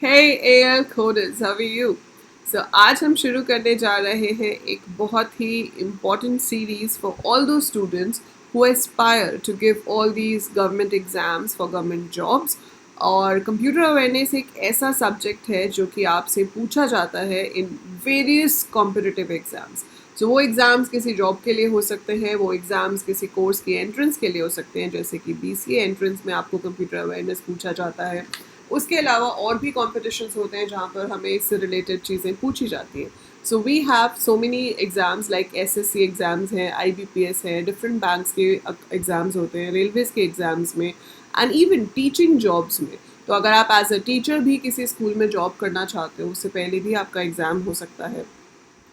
Hey AL Coders, how are you? So आज हम शुरू करने जा रहे हैं एक बहुत ही important series for all those students who aspire to give all these government exams for government jobs. और कंप्यूटर अवेयरनेस एक ऐसा सब्जेक्ट है जो कि आपसे पूछा जाता है इन वेरियस कॉम्पिटिटिव एग्जाम्स. तो वो एग्ज़ाम्स किसी जॉब के लिए हो सकते हैं, वो एग्ज़ाम्स किसी कोर्स की एंट्रेंस के लिए हो सकते हैं, जैसे कि BCA एंट्रेंस में आपको कंप्यूटर अवेयरनेस पूछा जाता है. उसके अलावा और भी कॉम्पिटिशन्स होते हैं जहाँ पर हमें इससे रिलेटेड चीज़ें पूछी जाती हैं. So we have so many exams like SSC exams हैं, IBPS हैं, डिफरेंट बैंक्स के एग्ज़ाम्स होते हैं, रेलवेज़ के एग्ज़ाम्स में, एंड इवन टीचिंग जॉब्स में. तो अगर आप एज अ टीचर भी किसी स्कूल में जॉब करना चाहते हो, उससे पहले भी आपका एग्ज़ाम हो सकता है.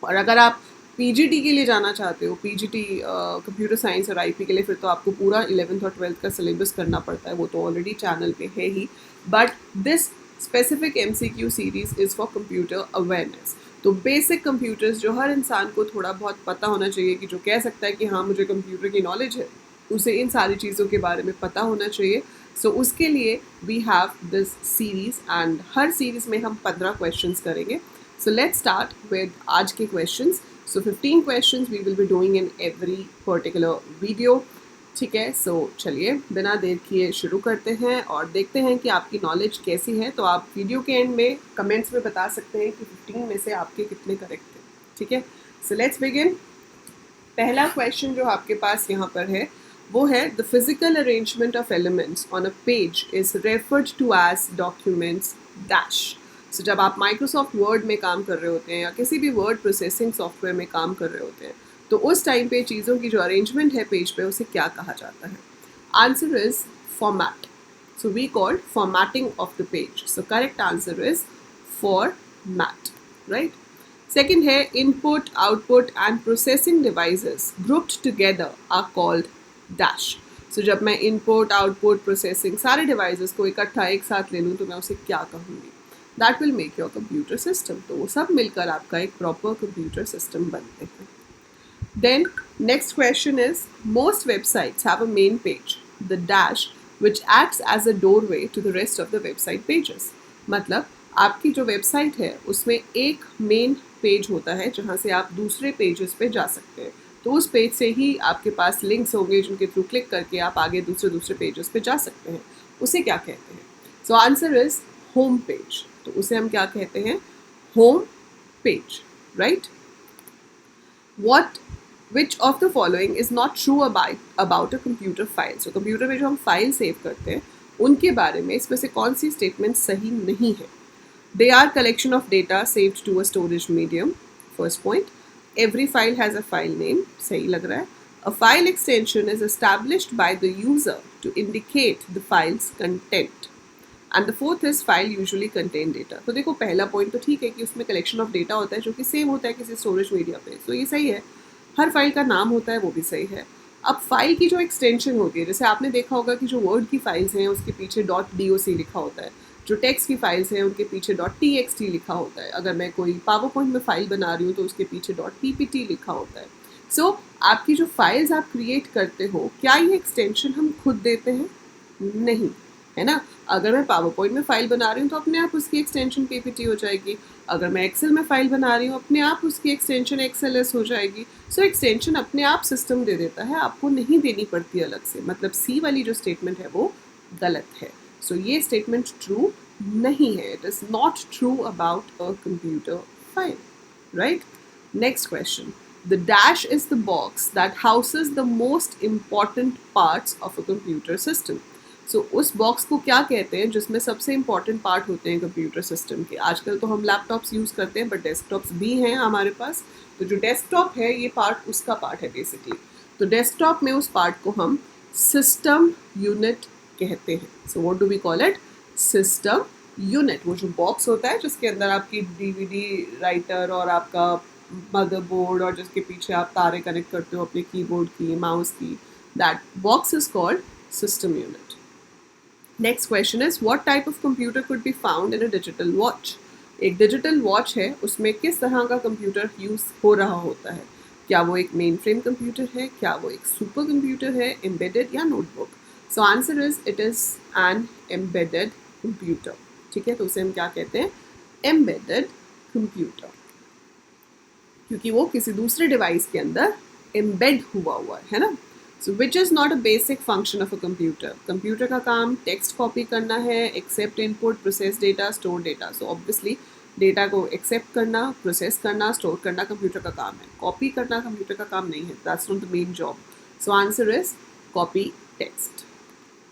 और अगर आप PGT के लिए जाना चाहते हो, PGT कंप्यूटर साइंस और IP के लिए, फिर तो आपको पूरा 11th और 12th का सिलेबस करना पड़ता है. वो तो ऑलरेडी चैनल पे है ही. But this specific MCQ series is for computer awareness. तो बेसिक कंप्यूटर्स जो हर इंसान को थोड़ा बहुत पता होना चाहिए, कि जो कह सकता है कि हाँ मुझे कंप्यूटर की नॉलेज है, उसे इन सारी चीज़ों के बारे में पता होना चाहिए. सो उसके लिए we have this series, and हर सीरीज़ में हम 15 क्वेश्चंस करेंगे. So let's start with आज के questions. So 15 questions we will be doing in every particular video. ठीक है, so चलिए बिना देर किए शुरू करते हैं और देखते हैं कि आपकी नॉलेज कैसी है. तो आप वीडियो के एंड में कमेंट्स में बता सकते हैं कि 15 में से आपके कितने करेक्ट थे. ठीक है, सो लेट्स बिगिन. पहला क्वेश्चन जो आपके पास यहाँ पर है वो है, the physical arrangement of elements on a page is referred to as documents dash. So जब आप माइक्रोसॉफ्ट वर्ड में काम कर रहे होते हैं या किसी भी वर्ड प्रोसेसिंग सॉफ्टवेयर में काम कर रहे होते हैं, तो उस टाइम पे चीज़ों की जो अरेंजमेंट है पेज पे, उसे क्या कहा जाता है? Answer is format. So we called formatting of the page. So correct answer is format, right. Second है, input, output and processing devices grouped together are called dash. So जब मैं input, output, processing सारे devices को इकट्ठा एक साथ ले लूँ तो मैं उसे क्या कहूँगी? That will make your computer system. तो वो सब मिलकर आपका एक proper computer system बनते हैं. Then next question is, most websites have a main page, the dash, which acts as a doorway to the rest of the website pages. मतलब आपकी जो वेबसाइट है उसमें एक मेन पेज होता है जहाँ से आप दूसरे पेजेस पे जा सकते हैं. तो उस पेज से ही आपके पास लिंक्स होंगे जिनके थ्रू क्लिक करके आप आगे दूसरे पेजेस पे जा सकते हैं. उसे क्या कहते हैं? So answer is home page. तो उसे हम क्या कहते हैं? Home page, right. Which of the following is not true about a computer file? So computer में जो हम फाइल सेव करते हैं उनके बारे में इसमें से कौन सी स्टेटमेंट सही नहीं है? They are collection of data saved to a storage medium. First point. Every file has a file name. सही लग रहा है. A file extension is established by the user to indicate the file's content. And the fourth is file usually contain data. तो देखो पहला point तो ठीक है कि उसमें कलेक्शन ऑफ डेटा होता है जो कि सेव होता है किसी स्टोरेज मीडिया पे. तो ये सही है. हर फाइल का नाम होता है, वो भी सही है. अब फाइल की जो एक्सटेंशन होगी, जैसे आपने देखा होगा कि जो वर्ड की फाइल्स हैं उसके पीछे .doc लिखा होता है, जो टेक्स्ट की फाइल्स हैं उनके पीछे .txt लिखा होता है. अगर मैं कोई पावर पॉइंट में फाइल बना रही हूँ तो उसके पीछे .ppt लिखा होता है. सो आपकी जो फाइल्स आप क्रिएट करते हो, क्या ये एक्सटेंशन हम खुद देते हैं? नहीं, है ना. अगर मैं पावर पॉइंट में फाइल बना रही हूँ तो अपने आप उसकी एक्सटेंशन PPT हो जाएगी. अगर मैं एक्सेल में फाइल बना रही हूँ अपने आप उसकी एक्सटेंशन XLS हो जाएगी. सो एक्सटेंशन अपने आप सिस्टम दे देता है, आपको नहीं देनी पड़ती अलग से. मतलब सी वाली जो स्टेटमेंट है वो गलत है. सो ये स्टेटमेंट ट्रू नहीं है. It is not true about a computer file, right. Next question. The dash is the box that houses the most important parts of a computer system. सो उस बॉक्स को क्या कहते हैं जिसमें सबसे इंपॉर्टेंट पार्ट होते हैं कंप्यूटर सिस्टम के? आजकल तो हम लैपटॉप्स यूज़ करते हैं, बट डेस्कटॉप्स भी हैं हमारे पास. तो जो डेस्कटॉप है ये पार्ट उसका पार्ट है बेसिकली. तो डेस्कटॉप में उस पार्ट को हम सिस्टम यूनिट कहते हैं. So what do we call it? System unit. वो जो बॉक्स होता है जिसके अंदर आपकी DVD राइटर और आपका मदरबोर्ड और जिसके पीछे आप तारे कनेक्ट करते हो अपने कीबोर्ड की, माउस की, that box is called system unit. Next question is, what type of computer could be found in a digital watch? एक डिजिटल वॉच है, उसमें किस तरह का कंप्यूटर यूज़ हो रहा होता है? क्या वो एक मेन फ्रेम कंप्यूटर है? क्या वो एक सुपर कंप्यूटर है, एम्बेडेड या notebook? So answer is, it is an embedded computer. ठीक है, तो उसे हम क्या कहते हैं, एम्बेडेड कंप्यूटर, क्योंकि वो किसी दूसरे डिवाइस के अंदर एम्बेड हुआ है ना। So which is not a basic function of a computer. Computer का काम टेक्स्ट कॉपी करना है, accept input, process data, store data. So obviously data को एक्सेप्ट करना, प्रोसेस करना, स्टोर करना कंप्यूटर का काम है। कॉपी करना कंप्यूटर का काम नहीं है, that's not the main job. So answer is copy text.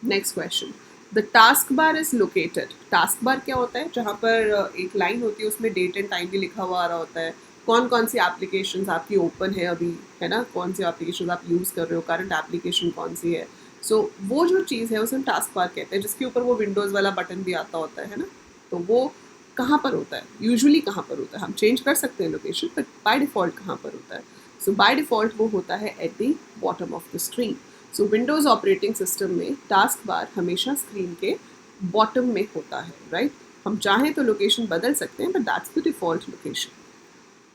Next question, the task bar is located. Task bar क्या होता है, जहाँ पर एक लाइन होती है उसमें डेट एंड टाइम भी लिखा हुआ आ रहा होता है, कौन कौन सी एप्लीकेशंस आपकी ओपन है अभी, है ना, कौन सी एप्लीकेशंस आप यूज़ कर रहे हो, करंट एप्लीकेशन कौन सी है। सो वो जो चीज़ है उसे हम टास्क बार कहते हैं, जिसके ऊपर वो विंडोज़ वाला बटन भी आता होता है ना। तो वो कहाँ पर होता है, यूजुअली कहाँ पर होता है, हम चेंज कर सकते हैं लोकेशन, बट बाय डिफ़ॉल्ट कहाँ पर होता है। सो बाय डिफ़ॉल्ट वो होता है at the bottom of the screen. So Windows operating system में टास्क बार हमेशा स्क्रीन के बॉटम में होता है, राइट। हम चाहें तो लोकेशन बदल सकते हैं, but that's the default location.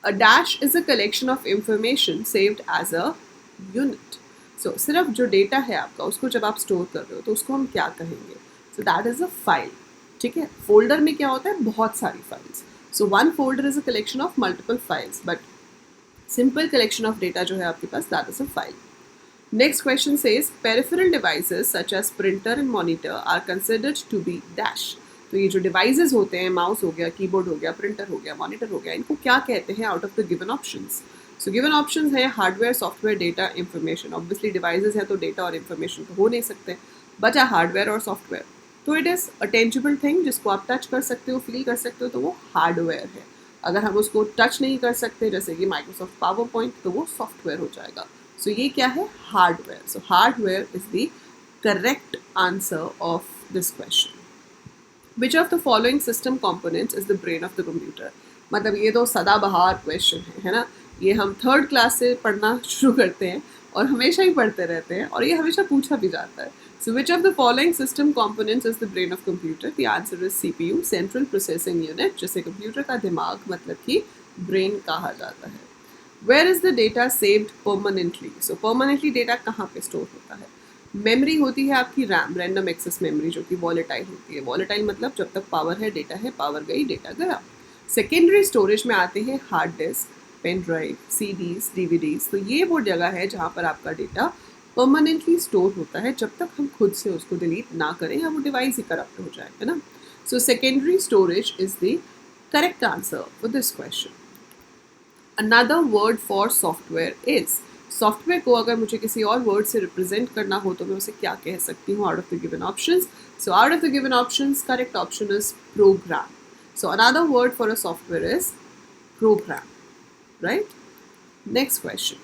A dash is a collection of information saved as a unit. So सिर्फ जो डेटा है आपका उसको जब आप स्टोर कर रहे हो तो उसको हम क्या कहेंगे, so that is a file, ठीक है। फोल्डर में क्या होता है, बहुत सारी files. So one folder is a collection of multiple files, but simple collection of data जो है आपके पास, that is a file. Next question says peripheral devices such as printer and monitor are considered to be dash. तो ये जो devices होते हैं, mouse हो गया, कीबोर्ड हो गया, प्रिंटर हो गया, मॉनिटर हो गया, इनको क्या कहते हैं out of the given options. So given options है hardware, software, data, information. Obviously devices हैं तो डेटा और इंफॉर्मेशन तो हो नहीं सकते, बचा हार्डवेयर और सॉफ्टवेयर। तो it is a tangible thing जिसको आप टच कर सकते हो, फील कर सकते हो, तो वो हार्डवेयर है। अगर हम उसको टच नहीं कर सकते, जैसे कि माइक्रोसॉफ्ट पावर पॉइंट, तो वो सॉफ्टवेयर हो जाएगा। सो ये क्या है, hardware. So hardware is the correct answer of this question. Which of the following system components is the brain of the computer. मतलब ये तो सदाबहार क्वेश्चन है ना। ये हम थर्ड क्लास से पढ़ना शुरू करते हैं और हमेशा ही पढ़ते रहते हैं, और ये हमेशा पूछा भी जाता है। So which of the following system components is the brain of computer. The answer is CPU, central processing unit, जिसे कंप्यूटर का दिमाग मतलब कि ब्रेन कहा जाता है। Where is the data saved permanently? So permanently data कहाँ पे स्टोर होता है। मेमोरी होती है आपकी रैम, रैंडम एक्सेस मेमोरी, जो कि वॉलेटाइल होती है। वॉलेटाइल मतलब जब तक पावर है डेटा है, पावर गई डेटा गया। सेकेंडरी स्टोरेज में आते हैं hard disk, pen drive, CDs, DVDs। तो ये वो जगह है जहाँ पर आपका डेटा परमानेंटली स्टोर होता है, जब तक हम खुद से उसको डिलीट ना करें या वो डिवाइस ही करप्ट हो जाए, है ना। So secondary storage is the correct answer for this question. Another word for software is, software को अगर मुझे किसी और वर्ड से रिप्रेजेंट करना हो तो मैं उसे क्या कह सकती हूँ out of the given options. So out of the given options correct option is program. So another word for a software is program, right. Next question,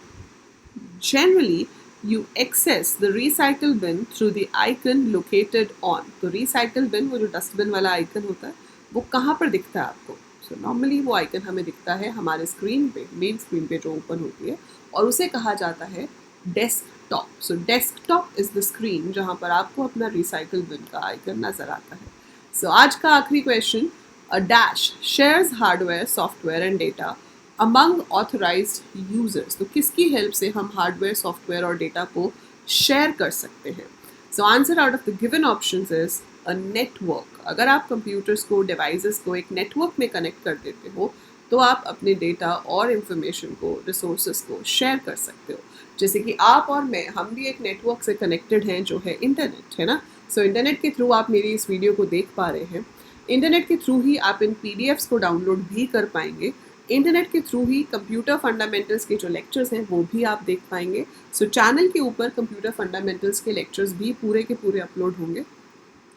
generally you access the recycle bin through the icon located on। तो recycle bin, वो जो dustbin वाला icon होता है, वो कहाँ पर दिखता है आपको। सो नॉर्मली वो आइकन हमें दिखता है हमारे स्क्रीन पे, मेन स्क्रीन पे जो ओपन होती है, और उसे कहा जाता है desktop. So desktop is the screen जहाँ पर आपको अपना रिसाइकल बिन का आइकन नजर आता है। सो आज का आखिरी question, a dash shares hardware, software and data among authorised users. तो किसकी हेल्प से हम हार्डवेयर, सॉफ्टवेयर और डेटा को शेयर कर सकते हैं। So answer out of the given options is a network. अगर आप कंप्यूटर्स को, डिवाइसेस को एक नेटवर्क में कनेक्ट कर देते हो तो आप अपने डेटा और इन्फॉर्मेशन को, रिसोर्सेज को शेयर कर सकते हो। जैसे कि आप और मैं, हम भी एक नेटवर्क से कनेक्टेड हैं जो है इंटरनेट, है ना। सो इंटरनेट के थ्रू आप मेरी इस वीडियो को देख पा रहे हैं। इंटरनेट के थ्रू ही आप इन PDFs को डाउनलोड भी कर पाएंगे। इंटरनेट के थ्रू ही कंप्यूटर फंडामेंटल्स के जो लेक्चर्स हैं वो भी आप देख पाएंगे। सो चैनल के ऊपर कंप्यूटर फंडामेंटल्स के लेक्चर्स भी पूरे के पूरे अपलोड होंगे।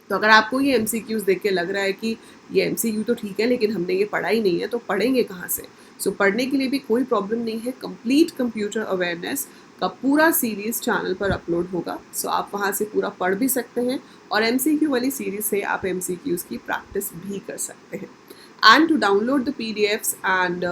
तो अगर आपको ये MCQs देख के लग रहा है कि ये MCQ तो ठीक है लेकिन हमने ये पढ़ा ही नहीं है, तो पढ़ेंगे कहाँ से। सो पढ़ने के लिए भी कोई प्रॉब्लम नहीं है। कंप्लीट कंप्यूटर अवेयरनेस का पूरा सीरीज़ चैनल पर अपलोड होगा। सो आप वहाँ से पूरा पढ़ भी सकते हैं, और MCQ वाली सीरीज़ से आप MCQs की प्रैक्टिस भी कर सकते हैं। And to download the PDFs and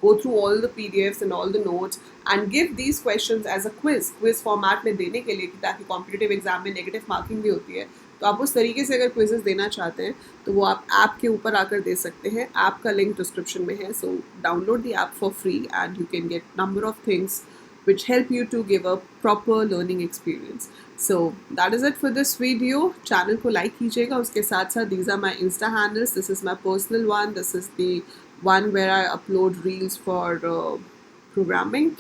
go through all the PDFs and all the notes and give these questions as a quiz format में देने के लिए, ताकि कॉम्पिटिटिव एग्जाम में नेगेटिव मार्किंग भी होती है, तो आप उस तरीके से अगर क्विजेस देना चाहते हैं तो वो आप ऐप के ऊपर आकर दे सकते हैं। ऐप का लिंक डिस्क्रिप्शन में है। So download the app for free and you can get number of things which help you to give a proper learning experience. So that is it for this video. Channel को like कीजिएगा, उसके साथ साथ these are my Insta handles. This is my personal one. This is the one where I upload reels for programming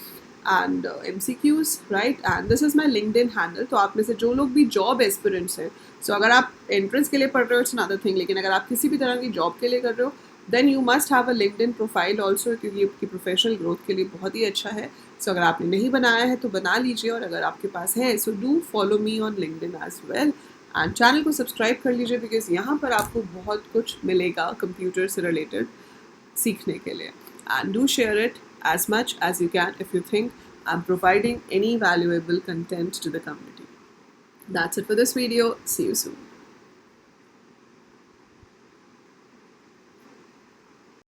and MCQs, right? And this is my LinkedIn handle. तो आप में से जो लोग भी जॉब एस्पिरेंट्स हैं, सो अगर आप एंट्रेंस के लिए पढ़ रहे हो इट्स अनदर थिंग, लेकिन अगर आप किसी भी तरह की जॉब के लिए कर रहे हो then you must have a LinkedIn profile also, क्योंकि आपकी प्रोफेशनल ग्रोथ के लिए बहुत ही अच्छा है. सो अगर आपने नहीं बनाया है तो बना लीजिए, और अगर आपके पास है so do follow me on LinkedIn as well. And channel को सब्सक्राइब कर लीजिए, बिकॉज यहाँ पर आपको बहुत कुछ मिलेगा कंप्यूटर से रिलेटेड सीखने के लिए. And do share it as much as you can if you think I'm providing any valuable content to the community. That's it for this video. See you soon.